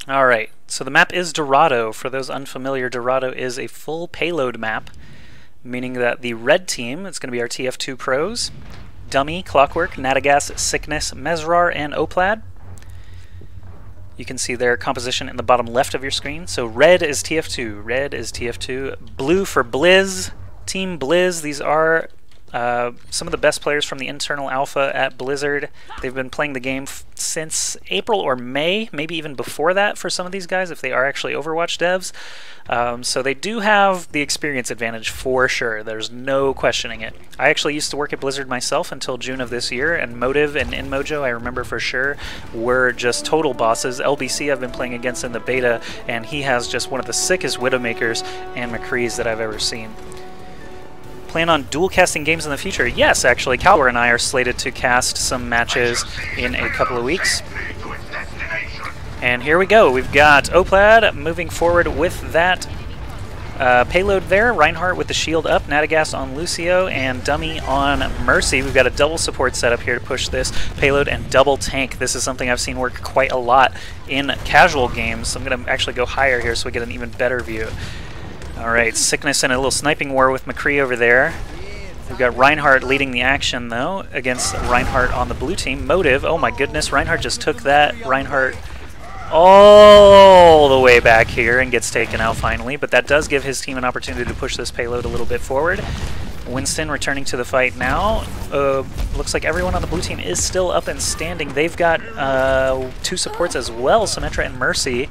Alright, so the map is Dorado. For those unfamiliar, Dorado is a full payload map, meaning that the red team, it's going to be our TF2 pros, Dummy, Clockwork, Natagas, Sickness, Mesrar, and Oplad. You can see their composition in the bottom left of your screen. So red is TF2, red is TF2, blue for Blizz, Team Blizz. These are some of the best players from the internal alpha at Blizzard. They've been playing the game since April or May, maybe even before that for some of these guys, if they are actually Overwatch devs. So they do have the experience advantage for sure. There's no questioning it. I actually used to work at Blizzard myself until June of this year, and Motive and InMojo, I remember for sure, were just total bosses. LBC I've been playing against in the beta, and he has just one of the sickest Widowmakers and McCrees that I've ever seen. Plan on dual casting games in the future? Yes, actually. Calwar and I are slated to cast some matches in a couple of weeks. And here we go. We've got Oplad moving forward with that payload there. Reinhardt with the shield up, Natagas on Lucio, and Dummy on Mercy. We've got a double support setup here to push this payload and double tank. This is something I've seen work quite a lot in casual games. So I'm going to actually go higher here so we get an even better view. Alright, Sickness in a little sniping war with McCree over there. We've got Reinhardt leading the action, though, against Reinhardt on the blue team. Motive, oh my goodness, Reinhardt just took that. Reinhardt all the way back here and gets taken out finally, but that does give his team an opportunity to push this payload a little bit forward. Winston returning to the fight now. Looks like everyone on the blue team is still up and standing. They've got two supports as well, Symmetra and Mercy.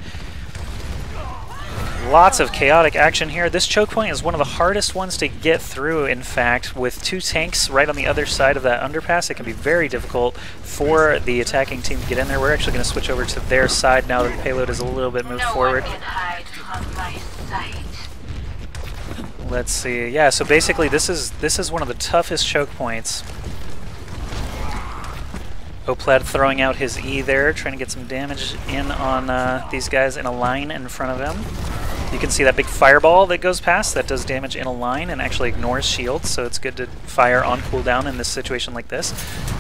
Lots of chaotic action here. This choke point is one of the hardest ones to get through, in fact. With two tanks right on the other side of that underpass, it can be very difficult for the attacking team to get in there. We're actually going to switch over to their side now that the payload is a little bit moved forward. Let's see. Yeah, so basically this is one of the toughest choke points. Oplad throwing out his E there, trying to get some damage in on these guys in a line in front of him. You can see that big fireball that goes past, that does damage in a line and actually ignores shields, so it's good to fire on cooldown in this situation like this.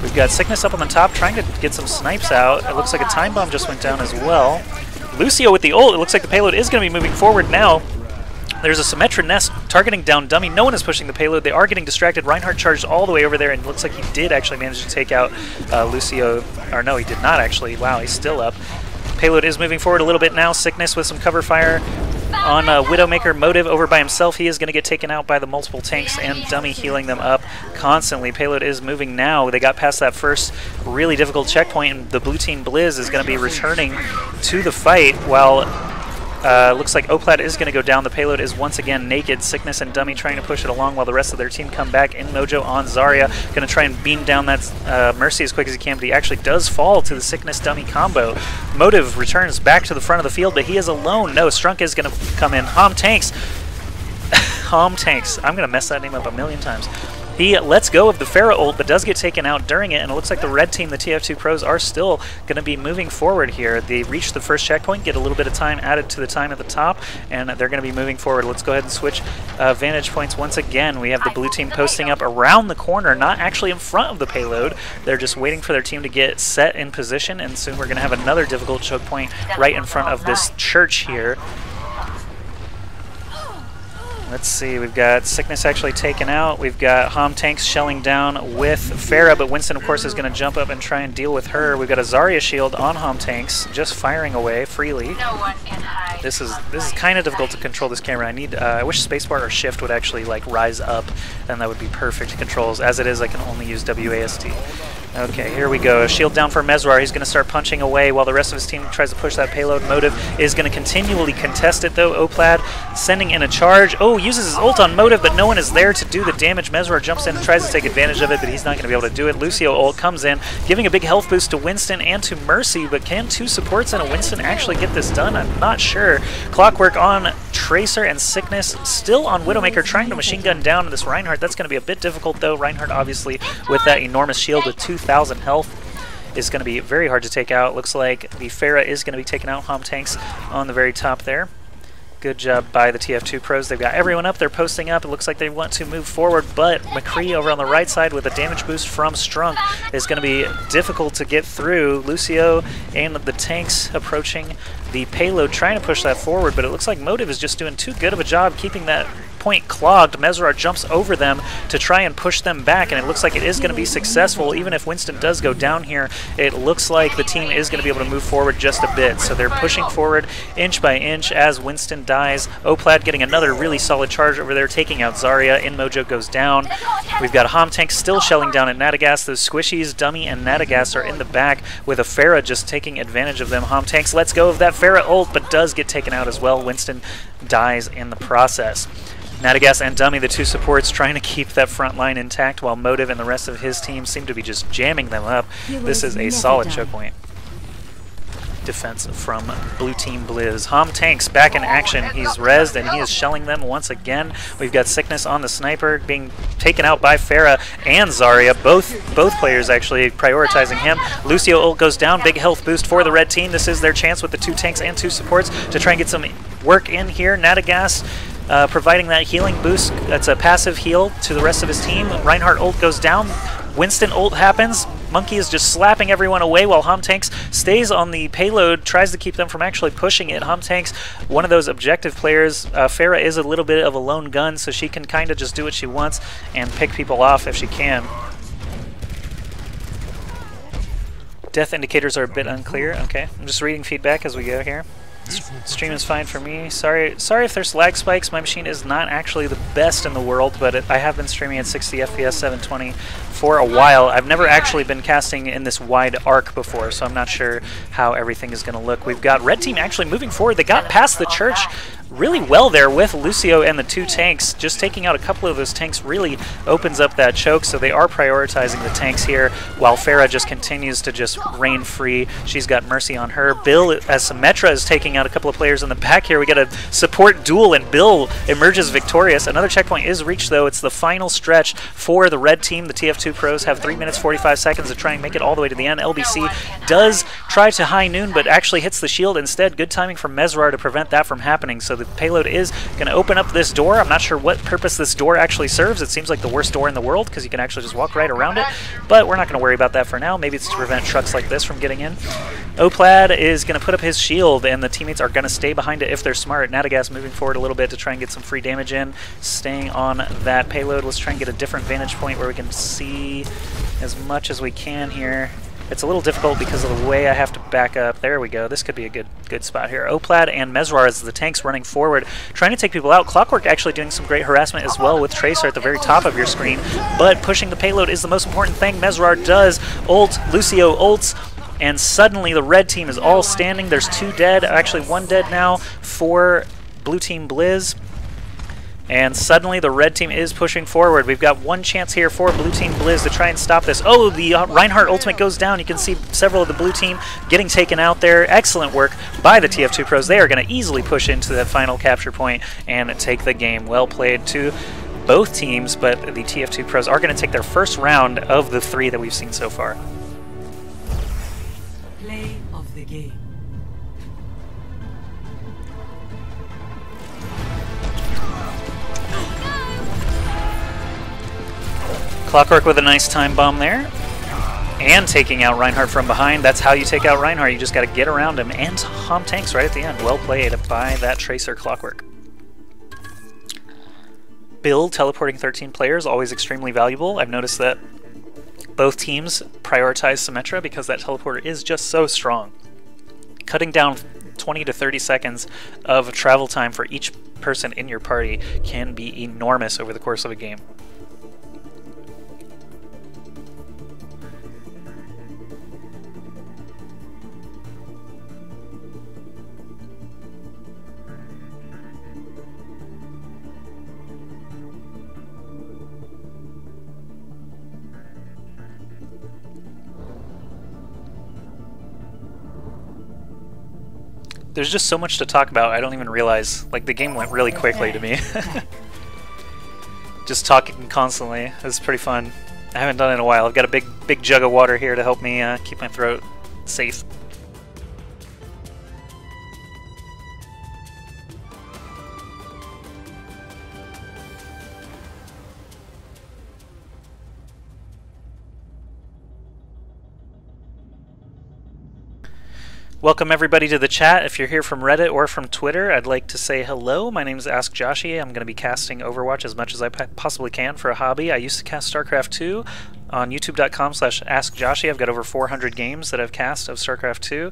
We've got Sickness up on the top, trying to get some snipes out. It looks like a time bomb just went down as well. Lucio with the ult, it looks like the payload is going to be moving forward now. There's a Symmetra nest targeting down Dummy. No one is pushing the payload. They are getting distracted. Reinhardt charged all the way over there, and it looks like he did actually manage to take out Lucio. Or no, he did not actually. Wow, he's still up. Payload is moving forward a little bit now. Sickness with some cover fire on Widowmaker. Motive over by himself. He is going to get taken out by the multiple tanks, and Dummy healing them up constantly. Payload is moving now. They got past that first really difficult checkpoint, and the blue team Blizz is going to be returning to the fight while looks like Oplad is going to go down. The payload is once again naked. Sickness and Dummy trying to push it along while the rest of their team come back. InMojo on Zarya. Going to try and beam down that Mercy as quick as he can, but he actually does fall to the Sickness Dummy combo. Motive returns back to the front of the field, but he is alone. No, Strunk is going to come in. Hom Tanks. Hom Tanks. I'm going to mess that name up a million times. He lets go of the Pharah ult, but does get taken out during it, and it looks like the red team, the TF2 pros, are still going to be moving forward here. They reach the first checkpoint, get a little bit of time added to the time at the top, and they're going to be moving forward. Let's go ahead and switch vantage points once again. We have the blue team posting up around the corner, not actually in front of the payload. They're just waiting for their team to get set in position, and soon we're going to have another difficult choke point right in front of this church here. Let's see, we've got Sickness actually taken out. We've got Hom Tanks shelling down with Pharah, but Winston, of course, is going to jump up and try and deal with her. We've got a Zarya shield on Hom Tanks, just firing away freely. No one can hide. This is kind of difficult to control this camera. I wish spacebar or shift would actually like rise up, and that would be perfect controls. As it is, I can only use WASD. Okay, here we go. Shield down for Mesrar. He's going to start punching away while the rest of his team tries to push that payload. Motive is going to continually contest it, though. Oplad sending in a charge. Oh, uses his ult on Motive, but no one is there to do the damage. Mesrar jumps in and tries to take advantage of it, but he's not going to be able to do it. Lucio ult comes in, giving a big health boost to Winston and to Mercy, but can two supports and a Winston actually get this done? I'm not sure. Clockwork on Tracer and Sickness, still on Widowmaker, trying to machine gun down this Reinhardt. That's going to be a bit difficult, though. Reinhardt, obviously, with that enormous shield with 2,000 health, is going to be very hard to take out. Looks like the Pharah is going to be taking out Hom Tanks on the very top there. Good job by the TF2 pros. They've got everyone up. They're posting up. It looks like they want to move forward, but McCree over on the right side with a damage boost from Strunk is going to be difficult to get through. Lucio and the tanks approaching the payload, trying to push that forward, but it looks like Motive is just doing too good of a job keeping that point clogged. Mesrar jumps over them to try and push them back, and it looks like it is going to be successful. Even if Winston does go down here, it looks like the team is going to be able to move forward just a bit. So they're pushing forward inch by inch as Winston dies. Oplad getting another really solid charge over there, taking out Zarya. InMojo goes down. We've got Homtank still shelling down at Natagas. Those squishies, Dummy and Natagas, are in the back with a Pharah just taking advantage of them. Homtanks lets go of that Pharah ult, but does get taken out as well. Winston dies in the process. Natagas and Dummy, the two supports, trying to keep that front line intact while Motive and the rest of his team seem to be just jamming them up. This is a solid choke point defense from blue team Blizz. Homtanks back in action. He's rezzed and he is shelling them once again. We've got Sickness on the sniper being taken out by Pharah and Zarya. Both players actually prioritizing him. Lucio ult goes down. Big health boost for the red team. This is their chance with the two tanks and two supports to try and get some work in here. Natagas providing that healing boost. That's a passive heal to the rest of his team. Reinhardt ult goes down. Winston ult happens. Monkey is just slapping everyone away while Homtanks stays on the payload, tries to keep them from actually pushing it. Homtanks, one of those objective players. Pharah is a little bit of a lone gun, so she can kind of just do what she wants and pick people off if she can. Death indicators are a bit unclear. Okay, I'm just reading feedback as we go here. Stream is fine for me. Sorry if there's lag spikes. My machine is not actually the best in the world, but I have been streaming at 60 FPS 720 for a while. I've never actually been casting in this wide arc before, so I'm not sure how everything is going to look. We've got red team actually moving forward. They got past the church really well there with Lucio and the two tanks. Just taking out a couple of those tanks really opens up that choke, so they are prioritizing the tanks here while Pharah just continues to just reign free. She's got Mercy on her. Bill, as Symmetra, is taking out a couple of players in the back here. We get a support duel and Bill emerges victorious. Another checkpoint is reached though. It's the final stretch for the red team. The TF2 pros have 3 minutes 45 seconds to try and make it all the way to the end. LBC does try to high noon but actually hits the shield instead. Good timing from Mesrar to prevent that from happening. So the payload is going to open up this door. I'm not sure what purpose this door actually serves. It seems like the worst door in the world because you can actually just walk right around it, but we're not going to worry about that for now. Maybe it's to prevent trucks like this from getting in. Oplad is going to put up his shield and the teammates are going to stay behind it if they're smart. Natagas moving forward a little bit to try and get some free damage in, staying on that payload. Let's try and get a different vantage point where we can see as much as we can here. It's a little difficult because of the way I have to back up. There we go. This could be a good spot here. Oplad and Mesrar as the tanks running forward, trying to take people out. Clockwork actually doing some great harassment as well with Tracer at the very top of your screen, but pushing the payload is the most important thing. Mesrar does ult, Lucio ults, and suddenly the red team is all standing. There's 2 dead, actually 1 dead now for blue team Blizz. And suddenly the red team is pushing forward. We've got 1 chance here for blue team Blizz to try and stop this. Oh, the Reinhardt ultimate goes down. You can see several of the blue team getting taken out there. Excellent work by the TF2 pros. They are going to easily push into that final capture point and take the game. Well played to both teams, but the TF2 pros are going to take their first round of the 3 that we've seen so far. Play of the game. Clockwork with a nice time bomb there. And taking out Reinhardt from behind. That's how you take out Reinhardt. You just got to get around him. And Homtanks right at the end. Well played by that Tracer Clockwork. Bill teleporting 13 players, always extremely valuable. I've noticed that both teams prioritize Symmetra because that teleporter is just so strong. Cutting down 20 to 30 seconds of travel time for each person in your party can be enormous over the course of a game. There's just so much to talk about, I don't even realize. Like, the game went really quickly to me. Just talking constantly. It's pretty fun. I haven't done it in a while. I've got a big jug of water here to help me keep my throat safe. Welcome everybody to the chat. If you're here from Reddit or from Twitter, I'd like to say hello. My name is AskJoshy. I'm going to be casting Overwatch as much as I possibly can for a hobby. I used to cast StarCraft 2 on youtube.com/AskJoshy. I've got over 400 games that I've cast of StarCraft 2.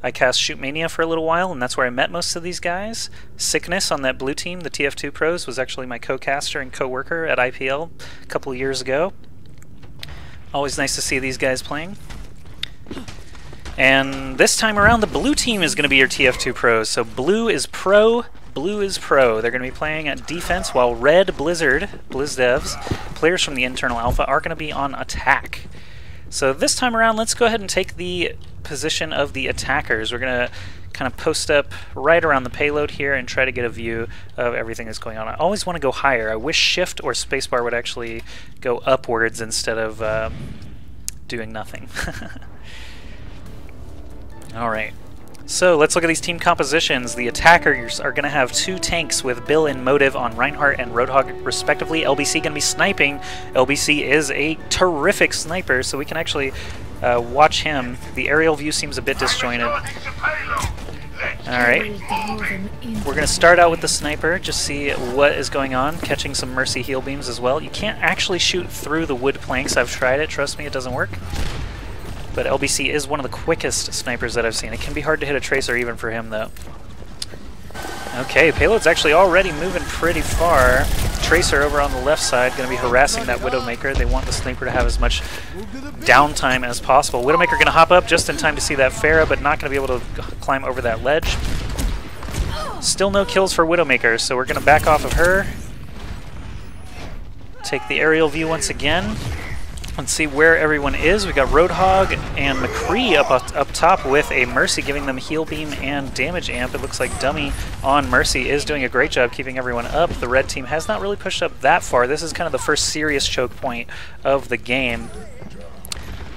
I cast Shootmania for a little while, and that's where I met most of these guys. Sickness on that blue team, the TF2 pros, was actually my co-caster and co-worker at IPL a couple of years ago. Always nice to see these guys playing. And this time around, the blue team is going to be your TF2 pros. So blue is pro, blue is pro. They're going to be playing at defense, while red, Blizz devs, players from the internal alpha, are going to be on attack. So this time around, let's go ahead and take the position of the attackers. We're going to kind of post up right around the payload here and try to get a view of everything that's going on. I always want to go higher. I wish shift or spacebar would actually go upwards instead of doing nothing. Alright, so let's look at these team compositions. The attackers are going to have two tanks with Bill and Motive on Reinhardt and Roadhog respectively. LBC going to be sniping. LBC is a terrific sniper, so we can actually watch him. The aerial view seems a bit disjointed. Alright, we're going to start out with the sniper, just see what is going on, catching some Mercy heal beams as well. You can't actually shoot through the wood planks. I've tried it, trust me, it doesn't work. But LBC is one of the quickest snipers that I've seen. It can be hard to hit a tracer even for him, though. Okay, payload's actually already moving pretty far. Tracer over on the left side going to be harassing that Widowmaker. They want the sniper to have as much downtime as possible. Widowmaker going to hop up just in time to see that Pharah, but not going to be able to climb over that ledge. Still no kills for Widowmaker, so we're going to back off of her. Take the aerial view once again. Let's see where everyone is. We've got Roadhog and McCree up top with a Mercy, giving them heal beam and damage amp. It looks like Dummy on Mercy is doing a great job keeping everyone up. The red team has not really pushed up that far. This is kind of the first serious choke point of the game.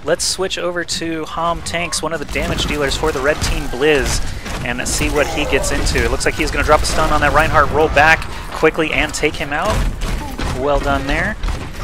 Let's switch over to Hom Tanks, one of the damage dealers for the red team, Blizz, and see what he gets into. It looks like he's going to drop a stun on that Reinhardt, roll back quickly and take him out. Well done there.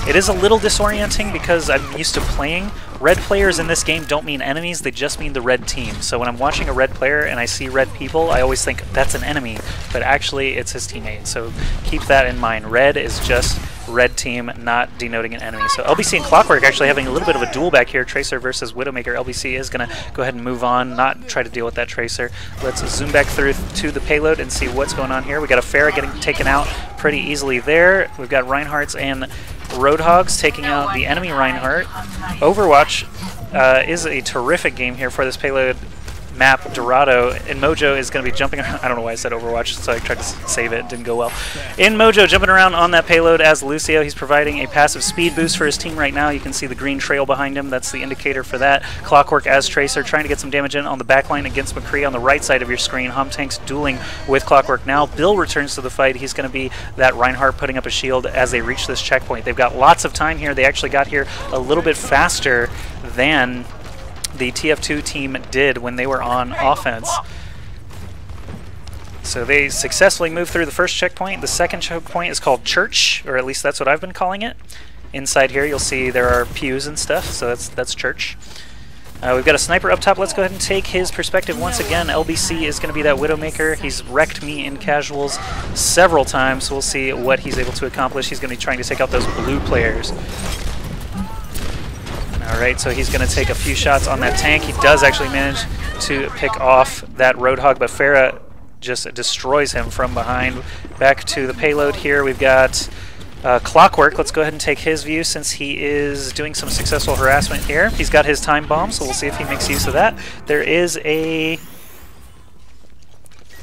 It is a little disorienting because I'm used to playing. Red players in this game don't mean enemies, they just mean the red team. So when I'm watching a red player and I see red people, I always think that's an enemy, but actually it's his teammate. So keep that in mind. Red is just red team, not denoting an enemy. So LBC and Clockwork actually having a little bit of a duel back here, Tracer versus Widowmaker. LBC is going to go ahead and move on, not try to deal with that Tracer. Let's zoom back through to the payload and see what's going on here. We got a Pharah getting taken out pretty easily there. We've got Reinhardts and Roadhogs taking out the enemy Reinhardt. Overwatch is a terrific game here for this payload map, Dorado. And Mojo is going to be jumping around. I don't know why I said Overwatch, so I tried to save it. It didn't go well. In Mojo, jumping around on that payload as Lucio. He's providing a passive speed boost for his team right now. You can see the green trail behind him. That's the indicator for that. Clockwork as Tracer, trying to get some damage in on the backline against McCree on the right side of your screen. Hom Tanks dueling with Clockwork now. Bill returns to the fight. He's going to be that Reinhardt putting up a shield as they reach this checkpoint. They've got lots of time here. They actually got here a little bit faster than the TF2 team did when they were on offense. So they successfully moved through the first checkpoint. The second checkpoint is called Church, or at least that's what I've been calling it. Inside here you'll see there are pews and stuff, so that's Church. We've got a sniper up top. Let's go ahead and take his perspective once again. LBC is going to be that Widowmaker. He's wrecked me in casuals several times, so we'll see what he's able to accomplish. He's going to be trying to take out those blue players. Alright, so he's going to take a few shots on that tank. He does actually manage to pick off that Roadhog, but Pharah just destroys him from behind. Back to the payload here, we've got Clockwork. Let's go ahead and take his view since he is doing some successful harassment here. He's got his time bomb, so we'll see if he makes use of that. There is a...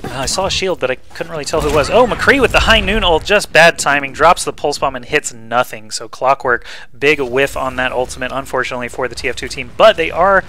I saw a shield, but I couldn't really tell who it was. Oh, McCree with the high noon ult, just bad timing, drops the pulse bomb and hits nothing. So Clockwork, big whiff on that ultimate, unfortunately, for the TF2 team. But they are...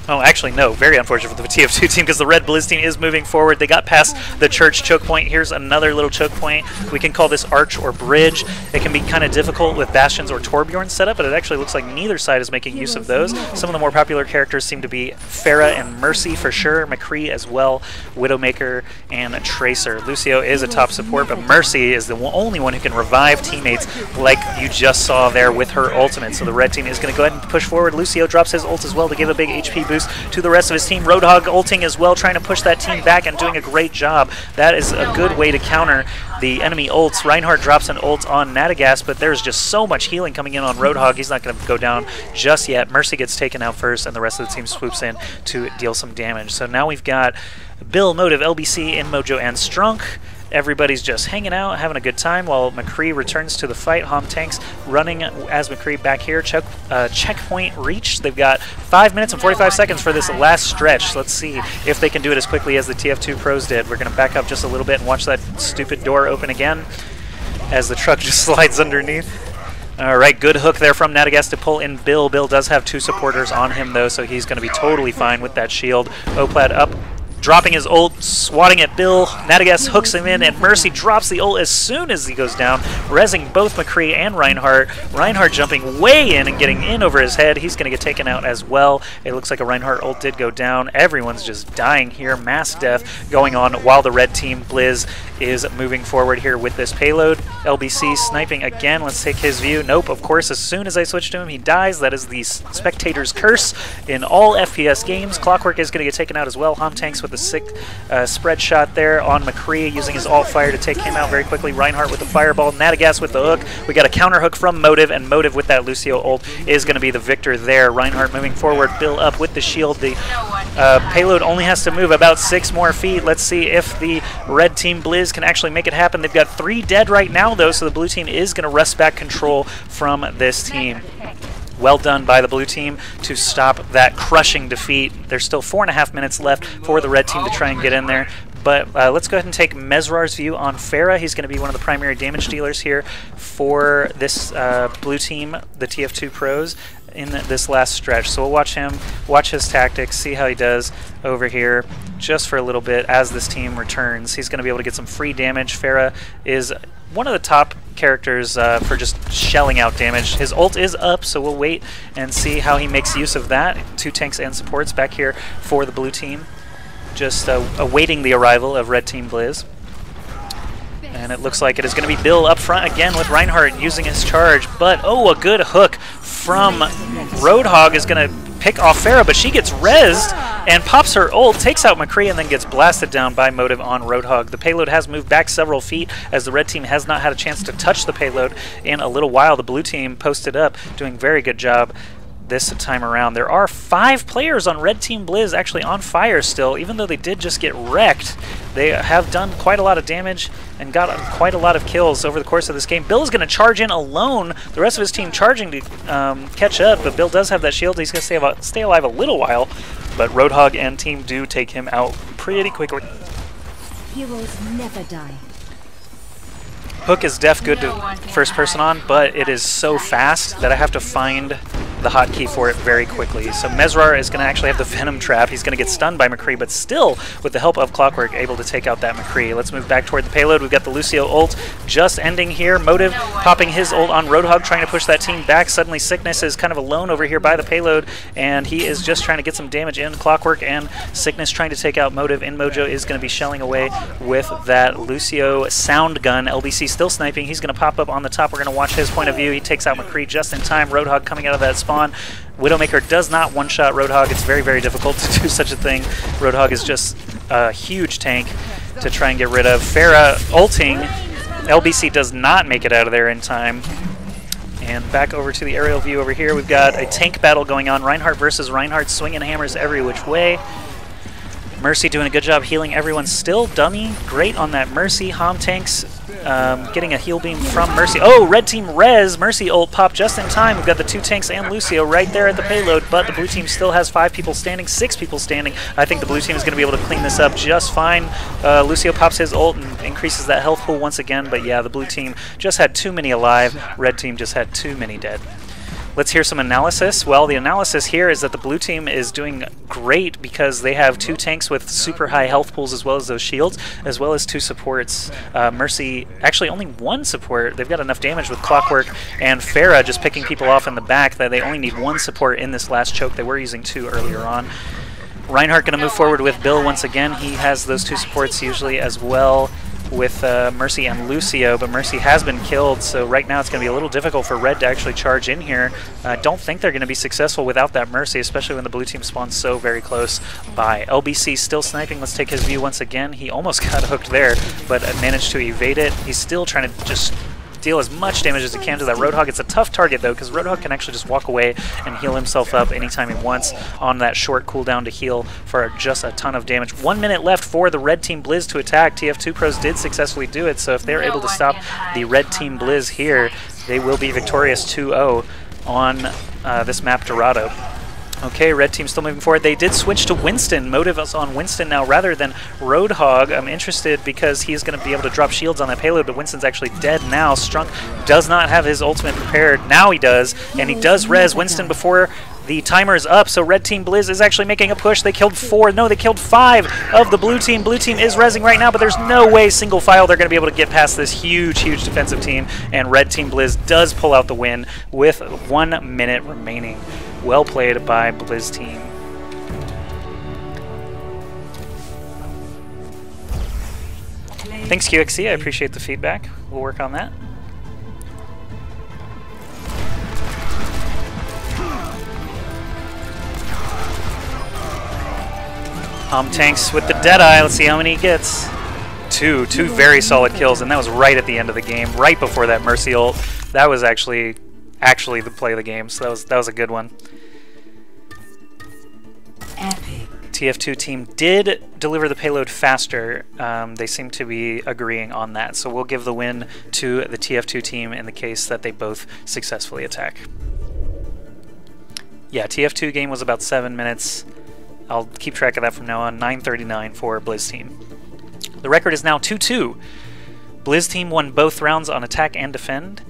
Oh, actually, no. Very unfortunate for the TF2 team because the red Blizz team is moving forward. They got past the Church choke point. Here's another little choke point. We can call this Arch or Bridge. It can be kind of difficult with Bastions or Torbjorn setup, but it actually looks like neither side is making use of those. Some of the more popular characters seem to be Pharah and Mercy for sure, McCree as well, Widowmaker, and Tracer. Lucio is a top support, but Mercy is the only one who can revive teammates like you just saw there with her ultimate. So the red team is going to go ahead and push forward. Lucio drops his ult as well to give a big HP boost boost to the rest of his team. Roadhog ulting as well, trying to push that team back and doing a great job. That is a good way to counter the enemy ults. Reinhardt drops an ult on Natagas, but there's just so much healing coming in on Roadhog. He's not going to go down just yet. Mercy gets taken out first, and the rest of the team swoops in to deal some damage. So now we've got Bill, Motive, LBC, InMojo, and Strunk. Everybody's just hanging out, having a good time, while McCree returns to the fight. Hom Tanks running as McCree back here. Checkpoint reached. They've got 5 minutes and 45 seconds for this last stretch. Let's see if they can do it as quickly as the TF2 pros did. We're going to back up just a little bit and watch that stupid door open again as the truck just slides underneath. All right, good hook there from Natagas to pull in Bill. Bill does have 2 supporters on him, though, so he's going to be totally fine with that shield. Oplat up, dropping his ult, swatting at Bill. Natagas hooks him in, and Mercy drops the ult as soon as he goes down, rezzing both McCree and Reinhardt. Reinhardt jumping way in and getting in over his head. He's going to get taken out as well. It looks like a Reinhardt ult did go down. Everyone's just dying here. Mass death going on while the red team, Blizz, is moving forward here with this payload. LBC sniping again. Let's take his view. Nope, of course, as soon as I switch to him, he dies. That is the spectator's curse in all FPS games. Clockwork is going to get taken out as well. Hom Tanks with a sick spread shot there on McCree, using his alt fire to take him out very quickly. Reinhardt with the fireball, Natagas with the hook. We got a counter hook from Motive, and Motive with that Lucio ult is going to be the victor there. Reinhardt moving forward, Bill up with the shield. The payload only has to move about 6 more feet. Let's see if the red team Blizz can actually make it happen. They've got 3 dead right now, though, so the blue team is going to wrest back control from this team. Well done by the blue team to stop that crushing defeat. There's still 4.5 minutes left for the red team to try and get in there. But let's go ahead and take Mezrar's view on Pharah. He's going to be one of the primary damage dealers here for this blue team, the TF2 pros, in this last stretch. So we'll watch him, watch his tactics, see how he does over here just for a little bit as this team returns. He's going to be able to get some free damage. Pharah is one of the top characters for just shelling out damage. His ult is up, so we'll wait and see how he makes use of that. 2 tanks and supports back here for the blue team, just awaiting the arrival of red team Blizz. And it looks like it is going to be Bill up front again with Reinhardt using his charge, but oh, a good hook from Roadhog is going to pick off Pharah, but she gets rezzed and pops her ult, takes out McCree, and then gets blasted down by Motive on Roadhog. The payload has moved back several feet as the red team has not had a chance to touch the payload in a little while. The blue team posted up, doing a very good job this time around. There are 5 players on Red Team Blizz actually on fire still, even though they did just get wrecked. They have done quite a lot of damage and got quite a lot of kills over the course of this game. Bill is going to charge in alone. The rest of his team charging to catch up, but Bill does have that shield. He's going to stay alive a little while, but Roadhog and team do take him out pretty quickly. Heroes never die. Hook is def good to first person on, but it is so fast that I have to find the hotkey for it very quickly. So Mezrar is going to actually have the Venom Trap. He's going to get stunned by McCree, but still, with the help of Clockwork, able to take out that McCree. Let's move back toward the payload. We've got the Lucio ult just ending here. Motive popping his ult on Roadhog, trying to push that team back. Suddenly Sickness is kind of alone over here by the payload, and he is just trying to get some damage in. Clockwork and Sickness trying to take out Motive. InMojo is going to be shelling away with that Lucio sound gun. LBC still sniping. He's going to pop up on the top. We're going to watch his point of view. He takes out McCree just in time. Roadhog coming out of that spawn. Widowmaker does not one-shot Roadhog. It's very, very difficult to do such a thing. Roadhog is just a huge tank to try and get rid of. Pharah ulting. LBC does not make it out of there in time. And back over to the aerial view over here, we've got a tank battle going on. Reinhardt versus Reinhardt, swinging hammers every which way. Mercy doing a good job healing everyone still. Dummy, great on that Mercy. Hom Tanks getting a heal beam from Mercy. Oh, red team res. Mercy ult pop just in time. We've got the 2 tanks and Lucio right there at the payload, but the blue team still has 5 people standing, 6 people standing. I think the blue team is going to be able to clean this up just fine. Lucio pops his ult and increases that health pool once again, but yeah, the blue team just had too many alive. Red team just had too many dead. Let's hear some analysis. Well, the analysis here is that the blue team is doing great because they have 2 tanks with super high health pools as well as those shields, as well as 2 supports. Mercy, actually only 1 support. They've got enough damage with Clockwork and Pharah just picking people off in the back that they only need 1 support in this last choke. They were using 2 earlier on. Reinhardt going to move forward with Bill once again. He has those 2 supports usually as well. with Mercy and Lucio, but Mercy has been killed, so right now it's going to be a little difficult for Red to actually charge in here. Don't think they're going to be successful without that Mercy, especially when the blue team spawns so very close by. LBC still sniping. Let's take his view once again. He almost got hooked there, but managed to evade it. He's still trying to just deal as much damage as he can to that Roadhog. It's a tough target though, because Roadhog can actually just walk away and heal himself up anytime he wants on that short cooldown to heal for just a ton of damage. 1 minute left for the red team Blizz to attack. TF2 Pros did successfully do it, so if they're able to stop the red team Blizz here, they will be victorious 2-0 on this map Dorado. Okay, red team still moving forward. They did switch to Winston. Motive is on Winston now rather than Roadhog. I'm interested because he's going to be able to drop shields on that payload, but Winston's actually dead now. Strunk does not have his ultimate prepared. Now he does, and he does res Winston before the timer is up, so red team Blizz is actually making a push. They killed 4. No, they killed 5 of the blue team. Blue team is rezzing right now, but there's no way single file they're going to be able to get past this huge defensive team, and red team Blizz does pull out the win with 1 minute remaining. Well played by Blizz team. Thanks, QXC. I appreciate the feedback. We'll work on that. Tanks with the Deadeye. Let's see how many he gets. Two very solid kills, and that was right at the end of the game, right before that Mercy ult. That was actually the play of the game, so that was a good one. Epic. TF2 team did deliver the payload faster. They seem to be agreeing on that, so we'll give the win to the TF2 team in the case that they both successfully attack. Yeah, TF2 game was about 7 minutes. I'll keep track of that from now on. 9:39 for Blizz team. The record is now 2-2. Blizz team won both rounds on attack and defend.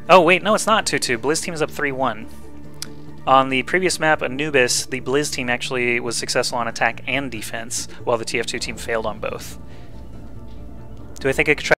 Oh wait, no, it's not 2-2. Blizz team is up 3-1. On the previous map, Anubis, the Blizz team actually was successful on attack and defense, while the TF2 team failed on both. Do I think I could try